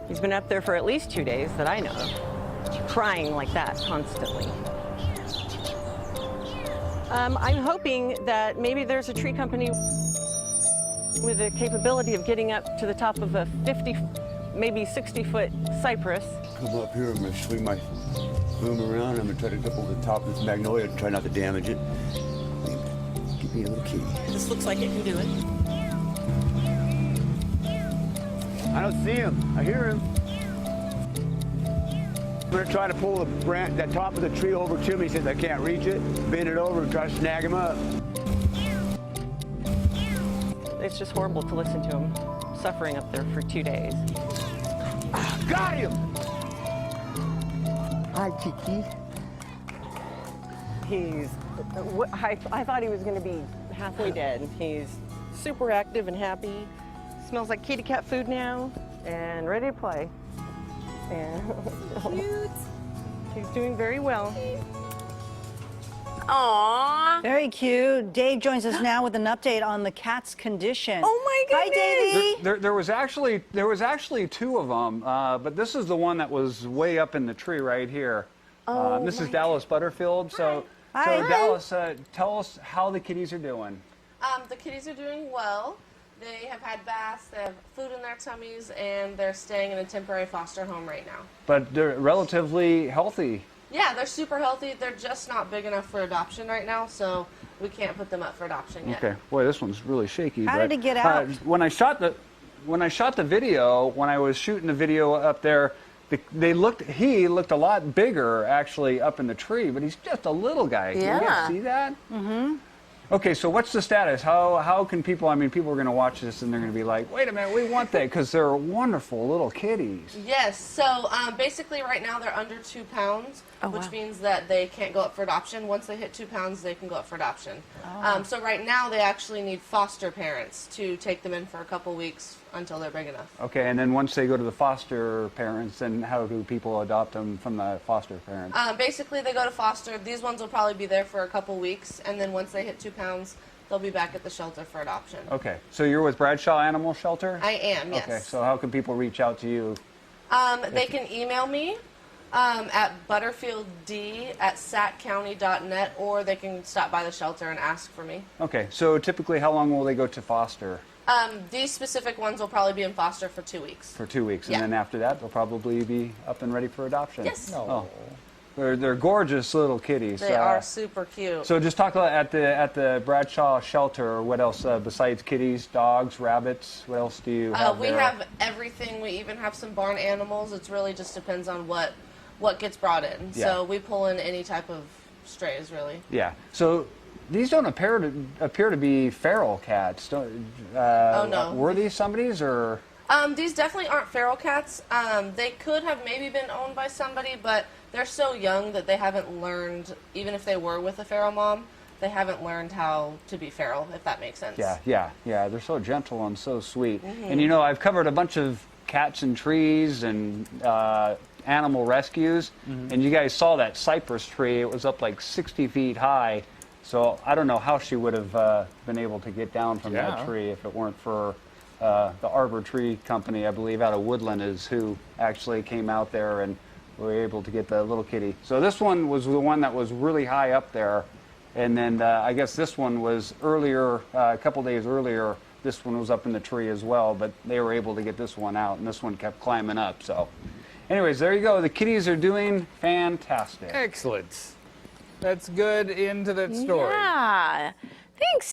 He's been up there for at least 2 days that I know of, crying like that constantly. I'm hoping that maybe there's a tree company with the capability of getting up to the top of a 50, maybe 60-foot cypress. Come up here, I'm gonna swing my boom around. I'm gonna try to get up over the top of this magnolia and try not to damage it. Give me a little kitty. This looks like it can do it. I don't see him. I hear him. I'm gonna try to pull the branch, that top of the tree over to me. He says I can't reach it. Bend it over and try to snag him up. It's just horrible to listen to him suffering up there for 2 days. Got him! Hi, Kiki. I thought he was going to be halfway dead. He's super active and happy. Smells like kitty cat food now and ready to play. And Cute. he's doing very well. Aww. Very cute. Dave joins us now with an update on the cat's condition. Oh my Hi, goodness. Davey. There was actually two of them, but this is the one that was way up in the tree right here. This is Dallas Butterfield. So Hi. Dallas, tell us how the kitties are doing. The kitties are doing well. They have had baths, they have food in their tummies, and they're staying in a temporary foster home right now. But they're relatively healthy. Yeah, they're super healthy. They're just not big enough for adoption right now, so we can't put them up for adoption yet. Okay, boy, this one's really shaky. How did it get out? When I shot the video, when I was shooting the video up there, he looked a lot bigger actually up in the tree, but he's just a little guy. Can you guys see that? Mm-hmm. Okay, so what's the status? How can people, I mean, people are going to watch this and they're going to be like, wait a minute, we want that, because they're wonderful little kitties. Yes, so basically right now they're under 2 pounds, which means that they can't go up for adoption. Once they hit 2 pounds, they can go up for adoption. So right now they actually need foster parents to take them in for a couple weeks until they're big enough. Okay, and then once they go to the foster parents, then how do people adopt them from the foster parents? Basically they go to foster. These ones will probably be there for a couple weeks, and then once they hit 2 pounds, they'll be back at the shelter for adoption. Okay, so you're with Bradshaw Animal Shelter? I am, yes. Okay, so how can people reach out to you? They can email me at butterfield.d@sackcounty.net, or they can stop by the shelter and ask for me. Okay, so typically how long will they go to foster? These specific ones will probably be in foster for 2 weeks. For 2 weeks, Yeah. and then after that they'll probably be up and ready for adoption. Yes. Oh, they're gorgeous little kitties. They are super cute. So just talk about at the Bradshaw shelter. What else besides kitties, dogs, rabbits? What else do you have we there? have everything. We even have some barn animals. It really just depends on what gets brought in. Yeah. So we pull in any type of strays, really. Yeah. So these don't appear to be feral cats. Oh no. Were these somebody's or? These definitely aren't feral cats. They could have maybe been owned by somebody, but they're so young that they haven't learned, even if they were with a feral mom, they haven't learned how to be feral, if that makes sense. Yeah. They're so gentle and so sweet. And you know, I've covered a bunch of cats in trees and animal rescues, and you guys saw that cypress tree. It was up like 60 feet high. So I don't know how she would have been able to get down from that tree if it weren't for the Arbor Tree Company, I believe, out of Woodland, is who actually came out there and were able to get the little kitty. So this one was the one that was really high up there, and then I guess this one was earlier, a couple days earlier. This one was up in the tree as well, but they were able to get this one out, and this one kept climbing up. So, anyways, there you go. The kitties are doing fantastic. Excellent. That's good into that story. Yeah. Thanks,